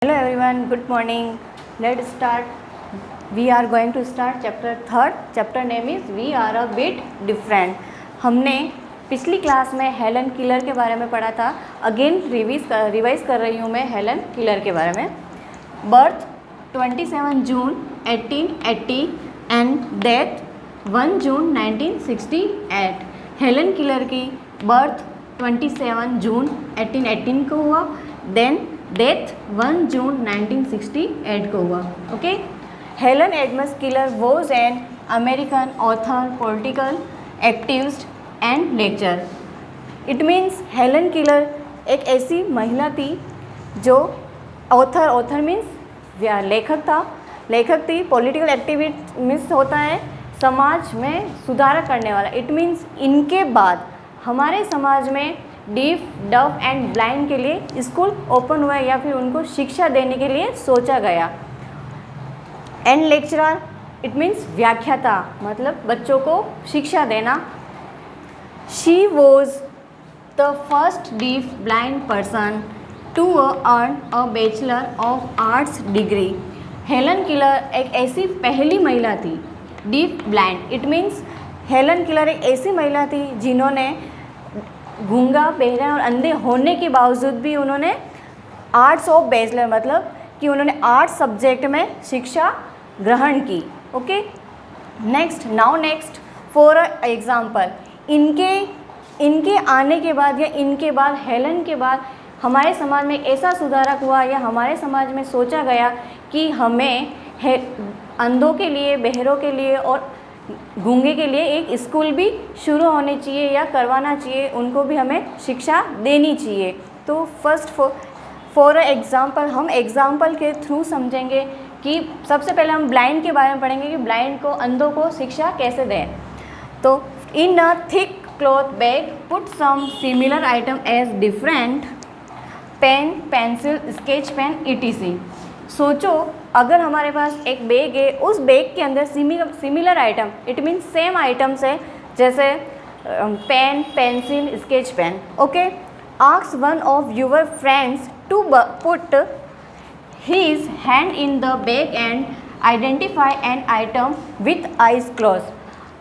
Hello everyone, good morning. Let's start. We are going to start chapter 3rd. Chapter name is We Are a Bit Different. हमने पिछली class में Helen killer के बारे में पढ़ा था. अगेन रिवाइज कर रही हूँ मैं हेलन किलर के बारे में. Birth 27 June 1880 and death 1 June 1968. Helen killer की बर्थ 27 जून 1818 को हुआ. देन डेथ 1 जून 1968 को हुआ. Okay. Helen Adams Keller was an American author, political activist and lecture. It means Helen Keller एक ऐसी महिला थी जो ऑथर मीन्स लेखक थी. पॉलिटिकल एक्टिविस्ट मीन्स होता है समाज में सुधार करने वाला. इट मीन्स इनके बाद हमारे समाज में डीफ, डफ एंड ब्लाइंड के लिए स्कूल ओपन हुआ या फिर उनको शिक्षा देने के लिए सोचा गया. एंड लेक्चरर इट मीन्स व्याख्याता, मतलब बच्चों को शिक्षा देना. She was the first deaf blind person to earn a bachelor of arts degree. Helen Keller एक ऐसी पहली महिला थी. Deaf blind it means Helen Keller एक ऐसी महिला थी जिन्होंने गूंगा, बहरा और अंधे होने के बावजूद भी उन्होंने आर्ट्स ऑफ बैचलर, मतलब कि उन्होंने आर्ट्स सब्जेक्ट में शिक्षा ग्रहण की. ओके. नेक्स्ट फॉर एग्जाम्पल, इनके आने के बाद या इनके बाद हेलन के बाद हमारे समाज में ऐसा सुधारक हुआ या हमारे समाज में सोचा गया कि हमें अंधों के लिए, बहरों के लिए और गूंगे के लिए एक स्कूल भी शुरू होने चाहिए या करवाना चाहिए. उनको भी हमें शिक्षा देनी चाहिए. तो फर्स्ट फॉर एग्ज़ाम्पल, हम एग्ज़ाम्पल के थ्रू समझेंगे कि सबसे पहले हम ब्लाइंड के बारे में पढ़ेंगे कि ब्लाइंड को, अंधों को शिक्षा कैसे दें. तो in a thick cloth bag put some similar item as different pen, pencil, sketch pen etc. सोचो अगर हमारे पास एक बैग है, उस बैग के अंदर similar item it means same items है, जैसे pen, pencil, sketch pen. Okay. Ask one of your friends to put his hand in the bag and identify an item with eyes close.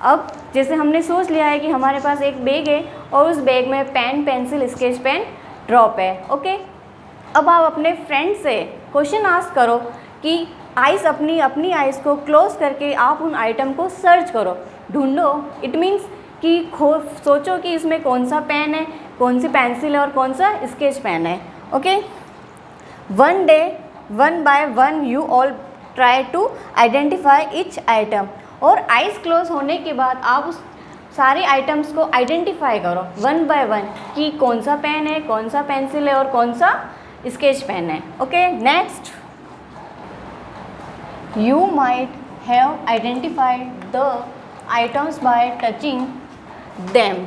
अब जैसे हमने सोच लिया है कि हमारे पास एक बैग है और उस बैग में pen, pencil, sketch pen drop है. ओके. अब आप अपने फ्रेंड से क्वेश्चन आस्क करो कि आइज़ अपनी आइज़ को क्लोज करके आप उन आइटम को सर्च करो, ढूंढो. इट मीन्स कि सोचो कि इसमें कौन सा पेन है, कौन सी पेंसिल है और कौन सा स्केच पेन है. Okay. One day, one by one you all try to identify each item. और आइज़ क्लोज होने के बाद आप उस सारे आइटम्स को आइडेंटिफाई करो वन बाय वन कि कौन सा पेन है, कौन सा पेंसिल है और कौन सा स्केच पेन है. Okay. Next, you might have identified the items by touching them.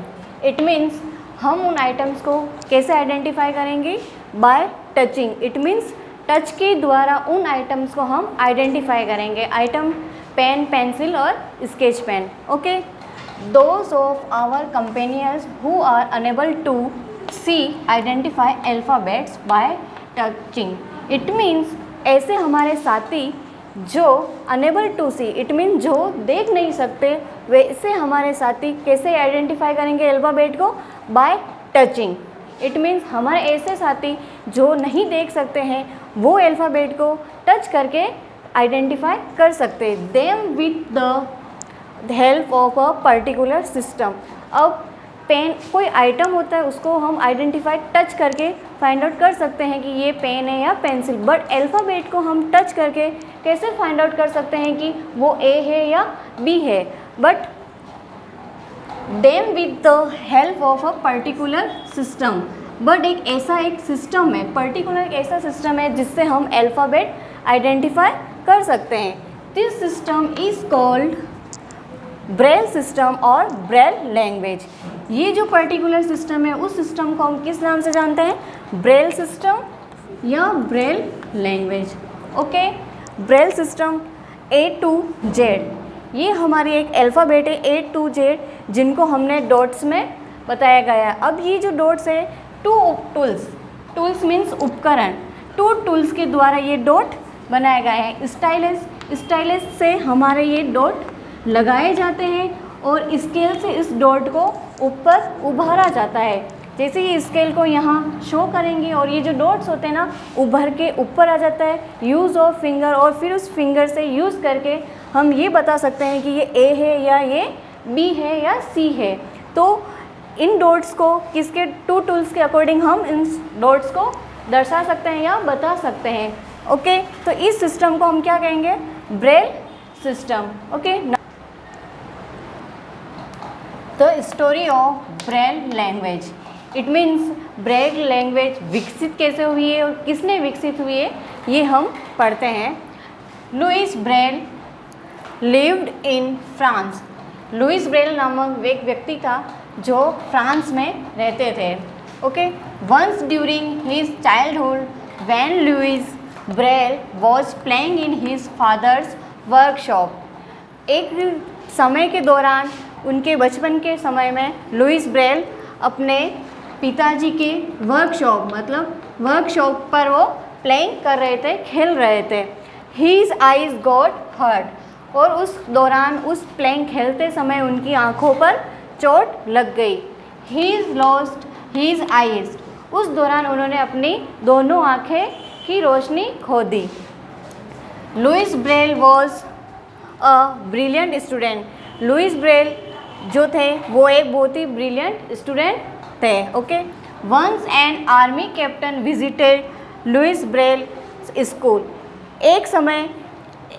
It means हम उन आइटम्स को कैसे आइडेंटिफाई करेंगे? By touching. It means touch के द्वारा उन आइटम्स को हम आइडेंटिफाई करेंगे. आइटम पेन, पेंसिल और sketch pen. Okay. Those of our companions who are unable to see identify alphabets by touching. It means ऐसे हमारे साथी जो unable to see it mean जो देख नहीं सकते, वैसे हमारे साथी कैसे आइडेंटिफाई करेंगे अल्फ़ाबेट को? Bye touching. इट मीन्स हमारे ऐसे साथी जो नहीं देख सकते हैं वो अल्फ़ाबेट को टच करके आइडेंटिफाई कर सकते. Them with the help of a particular system. अब पेन कोई आइटम होता है, उसको हम आइडेंटिफाई टच करके फाइंड आउट कर सकते हैं कि ये पेन है या पेंसिल. बट अल्फ़ाबेट को हम टच करके कैसे फाइंड आउट कर सकते हैं कि वो ए है या बी है? But them with the help of a particular system. But एक सिस्टम है, पर्टिकुलर एक ऐसा सिस्टम है जिससे हम अल्फ़ाबेट आइडेंटिफाई कर सकते हैं. This system is called Braille system और ब्रेल लैंग्वेज. ये जो पर्टिकुलर सिस्टम है उस सिस्टम को हम किस नाम से जानते हैं? ब्रेल सिस्टम या Braille language. Okay. Braille system A to Z, ये हमारी एक अल्फ़ाबेट है A to Z जिनको हमने डॉट्स में बताया गया है. अब ये जो डॉट्स है टूल्स मीन्स उपकरण. टू टूल्स के द्वारा ये डॉट बनाया गया है। स्टाइलस से हमारे ये डॉट लगाए जाते हैं और स्केल से इस डॉट को ऊपर उभारा जाता है। जैसे ये स्केल को यहाँ शो करेंगे और ये जो डॉट्स होते हैं ना उभर के ऊपर आ जाता है यूज़ ऑफ फिंगर, और फिर उस फिंगर से यूज़ करके हम ये बता सकते हैं कि ये ए है या ये बी है या सी है। तो इन डॉट्स को किसके टू टूल्स के अकॉर्डिंग हम इन डॉट्स को दर्शा सकते हैं या बता सकते हैं। ओके, तो इस सिस्टम को हम क्या कहेंगे? Braille system. Okay, the story of Braille language. It means Braille language विकसित कैसे हुई है और किसने विकसित हुई है ये हम पढ़ते हैं। Louis Braille lived in France. Louis Braille नामक एक व्यक्ति था जो फ्रांस में रहते थे। Okay, once during his childhood when Louis Braille was playing in his father's workshop. एक समय के दौरान उनके बचपन के समय में लुइस ब्रेल अपने पिताजी के वर्कशॉप पर वो प्लेइंग कर रहे थे, खेल रहे थे। हीज आइज गॉट हर्ट, और उस दौरान उस प्लेइंग खेलते समय उनकी आँखों पर चोट लग गई। हीज लॉस्ट हीज आइज, उस दौरान उन्होंने अपनी दोनों आँखें की रोशनी खो दी। Louis Braille was a brilliant student. Louis Braille जो थे वो एक बहुत ही ब्रिलियंट स्टूडेंट थे। Okay, once an army captain visited Louis Braille school. एक समय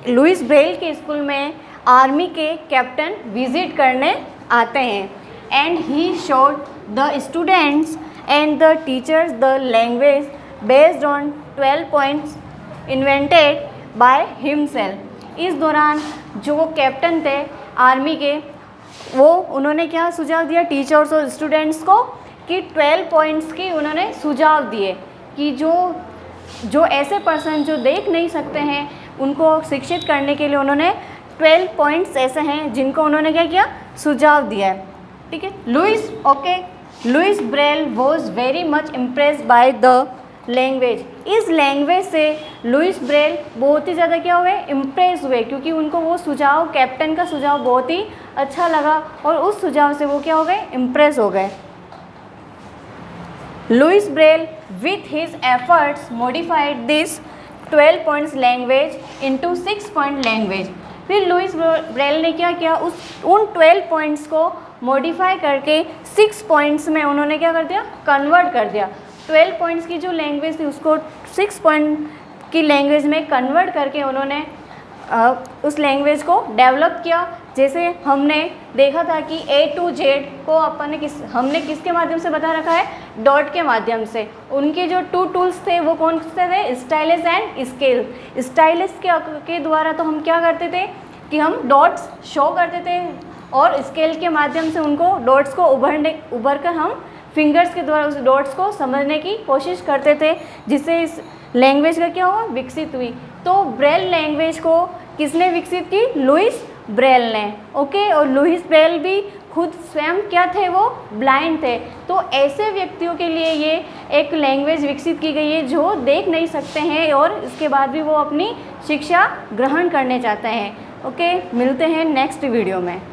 लुइस ब्रेल के स्कूल में आर्मी के कैप्टन विजिट करने आते हैं। And he showed the students and the teachers the language based on 12 points invented by himself. इस दौरान जो कैप्टन थे आर्मी के, वो उन्होंने क्या सुझाव दिया टीचर्स और स्टूडेंट्स को कि 12 पॉइंट्स की उन्होंने सुझाव दिए कि जो ऐसे पर्सन जो देख नहीं सकते हैं उनको शिक्षित करने के लिए उन्होंने 12 पॉइंट्स ऐसे हैं जिनको उन्होंने क्या किया, सुझाव दिया है। ठीक है, Louis Braille was very much impressed by the language. इस लैंग्वेज से लुइस ब्रेल बहुत ही ज़्यादा क्या हुए, इम्प्रेस हुए, क्योंकि उनको वो सुझाव, कैप्टन का सुझाव बहुत ही अच्छा लगा और उस सुझाव से वो क्या हो गए, इम्प्रेस हो गए। Louis Braille with his efforts modified this 12 points language into 6 point language. फिर लुइस ब्रेल ने क्या किया, उन 12 पॉइंट्स को मॉडिफाई करके 6 पॉइंट्स में उन्होंने क्या कर दिया, कन्वर्ट कर दिया। 12 पॉइंट्स की जो लैंग्वेज थी उसको 6 पॉइंट की लैंग्वेज में कन्वर्ट करके उन्होंने उस लैंग्वेज को डेवलप किया। जैसे हमने देखा था कि A to Z को हमने किसके माध्यम से बता रखा है, डॉट के माध्यम से। उनके जो 2 टूल्स थे वो कौन से थे, स्टाइलस एंड स्केल। स्टाइलस के द्वारा तो हम क्या करते थे कि हम डॉट्स शो करते थे और स्केल के माध्यम से उनको डॉट्स को उभर कर हम फिंगर्स के द्वारा उस डॉट्स को समझने की कोशिश करते थे, जिससे इस लैंग्वेज का क्या हुआ, विकसित हुई। तो ब्रेल लैंग्वेज को किसने विकसित की, लुइस ब्रेल ने। ओके, और लुइस ब्रेल भी खुद स्वयं क्या थे, वो ब्लाइंड थे। तो ऐसे व्यक्तियों के लिए ये एक लैंग्वेज विकसित की गई है जो देख नहीं सकते हैं और इसके बाद भी वो अपनी शिक्षा ग्रहण करने चाहते हैं। ओके, मिलते हैं नेक्स्ट वीडियो में।